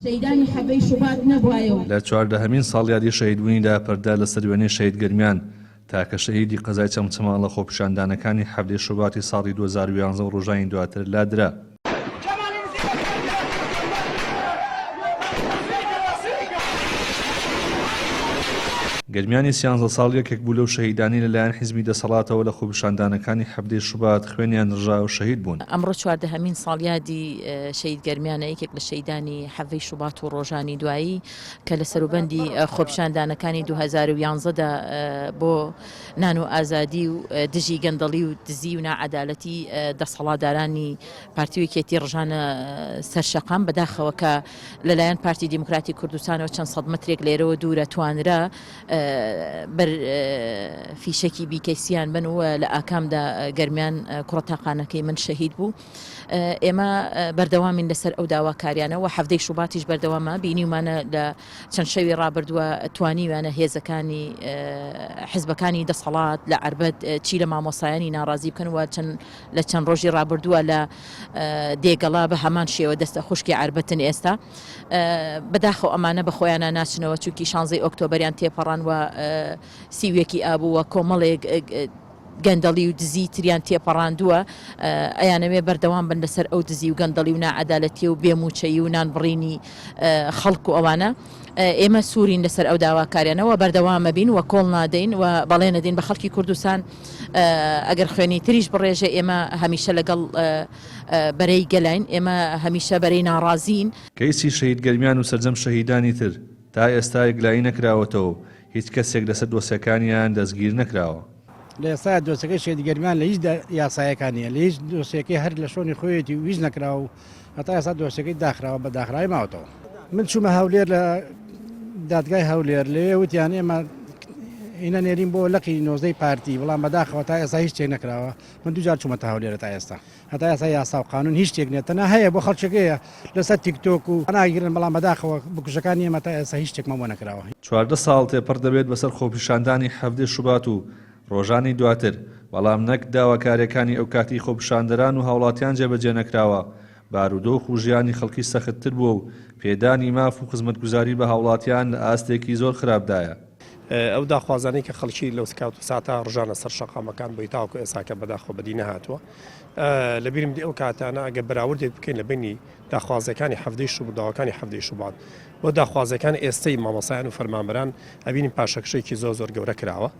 شەیدانی حەبەی شوبات نەبوایەوە. لە 14هەمین ساڵیادی شەهیدبوونیدا پەردا لەسەر وێنەی شەهید گەرمیان تاکە شەهیدی قەزای چەمچەمان لە خۆپیشاندانەکانی حەفتەی شوباتی ساڵی 2011 و ڕۆژانی دواتر لادرا. گەرمیانی 13 ساڵ یەکێک بوو لەو شەهیدانی لەلایەن حیزبی دەسەڵاتەوە لە خۆپیشاندانەکانی حەفتەی شوبات خوێنیان ڕژا و شەهید بوون. ئەمڕۆ 14هەمین ساڵیادی شەهید گەرمیانە، یەکێک لە شەیدانی حەفتەی شوبات و ڕۆژانی دوایی کە لە سەروبەندی خۆپیشاندانەکانی 2011دا بۆ نان و ئازادی و دژی گەندەڵی و دزی و ناعەدالەتی دەسەڵاتدارانی پارتی وەکێتی ڕژانە سەرشەقام بەداخەوە کە لەلایەن پارتی دیموکراتی کوردستانەوە چەند سەد مەترێک لێرەوە دوورە توانرا بەر فیشەکی بیکەسییان بن و لە ئاکامدا گەرمیان کوڕەتاقانەکەی من شەهید بوو. ئێمە بەردەوامین لەسەر ئەو داواکاریانەوە حەفتەی شوباتیش بەردەوامە بینیمانە لە چەند شەوی ڕابردووە توانیوانە هێزەکانی حیزبەکانی دەسەڵات لە عەربەد چی لە مامۆسایانی ناڕازی بکەن و لە چەند ڕۆژی ڕابردووە لە دێگەڵا بە هەمان شێوە دەستە خوشکی عەربەتن ئێستا بەداخەوە ئەمانە بە خۆیانە ناچنەوە چونکی 16 ئۆکتۆبەریان تێپەڕان و سیوێکی ئابووە کۆمەڵێک گەندەڵی و دزی تریان تێپەڕاندووە ئەیانەوێ بەردەوام بن لەسەر ئەو دزی و گەندەڵی و ناعەدالەتی و بێموچەیی و نانبڕینی خەڵک و ئەوانە. ئێمە سوورین لەسەر ئەو داواکاریانەوە بەردەوامە بین و کۆڵ نادەین و بەڵێ نەدەین بە خەڵکی کوردستان ئەگەر خوێنی تریش بڕێژە ئێمە هەمیشە لەگەڵ بەرەی گەلاین، ئێمە هەمیشە بەرەی ناڕازین. کەیسی شەهید گەرمیان و سەرجەم شەهیدانی تر تا ئێستا یەکلایی نەکراوەتەوە، هیچ کەسێک لەسەر دۆسیەکانیان دەستگیر نەکراوە. لە ئێستا دۆسەکەی شەهید گەرمیان لە هیچ یاسایەکانیە، لە هیچ دۆسیەکەی هەر لە شۆنی خۆیەتی ویش نەکراوە و هەتا ئێستا دۆسیەکەی داخراوە بە داخرای ماوەتەوە. من چوومە هەولێر لە دادگای هەولێر لێ وتیان ئێمە هینە نێرین بۆ لەقی نۆزەی پارتی، بەڵام بەداخەوە تا ئێستا هیچ شتێک نەکراوە. من دووجار چوومەتە هەولێرە تا ئێستا، هەتا ئێستا یاسا و قانون هیچ شتێک نێت، تەنها هەیە بۆ خەڵکێکەیە لەسەر تیکتۆک و ناگیرن، بەڵام بەداخەوە بکوژەکانی ئێمە تا ئێستا هیچ شتێکمان بۆ نەکراوە. 14 ساڵ تێپەڕ دەبێت بەسەر خۆپیشاندانی حەفتەی شوبات و ڕۆژانی دواتر، بەڵام نەک داواکاریەکانی ئەو کاتی خۆپیشاندەران و هاوڵاتیان جێبەجێ نەکراوە. بارودۆخ و ژیانی خەڵکی سەختتر بووە و پێدانی ماف و خزمەتگوزاری بە هاوڵاتیان لە ئاستێکی زۆر خراپدایە. ئەو داخوازانەی کە خەڵکی لەو سکاوت و ساتا ڕژانە سەر شەقامەکان بۆی تاوەکو ئێساکە بەداخۆ بەدی نەهاتووە. لەبیرم ئەو کاتانە ئەگە بەراوردێک بکەین لە بینی داخوازەکانی حەفتەی شوبداوەکانی حەفتەی شوبات بۆ داخوازەکانی ئێستەی مامۆسایان و فەرمانبەران ئەبینین پاشەکشەیەکی زۆر گەورە کراوە.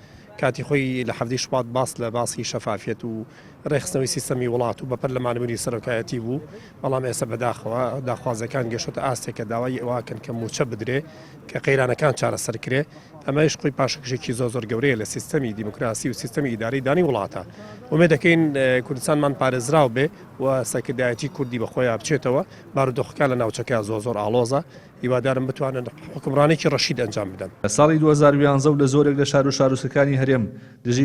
کاتی خۆی لە حەفتەی شوبات باسی شەفافیەت و ڕێخستنەوەی سیستەمی وڵات و بە پەرلەمانبوونی سەرۆکایەتی بوو، بەڵام ئێستا بەداخەوە داخوازەکان گەشتە ئاستێکە داوای ئەوواکەن کە موچە بدرێ کە قەیرانەکان چارەسەرکرێ. ئەمەش خۆی پاشەکشێکی زۆر گەورەیە لە سیستەمی دیموکراسی و سیستەمی ئیداری دانی وڵاتە. ومێ دەکەین کوردستانمان پارێزراو بێ و سەرکردایەتی کوردی بە خۆیان بچێتەوە. بارودۆخەکان لە ناوچەکە زۆر ئاڵۆزە، هیوادارم بتوانن حکومڕانێکی ڕەشید ئەنجام بدەن. لە ساڵی 2011 لە زۆرێک لە شار و شارۆچکەکانی هەرێم دژی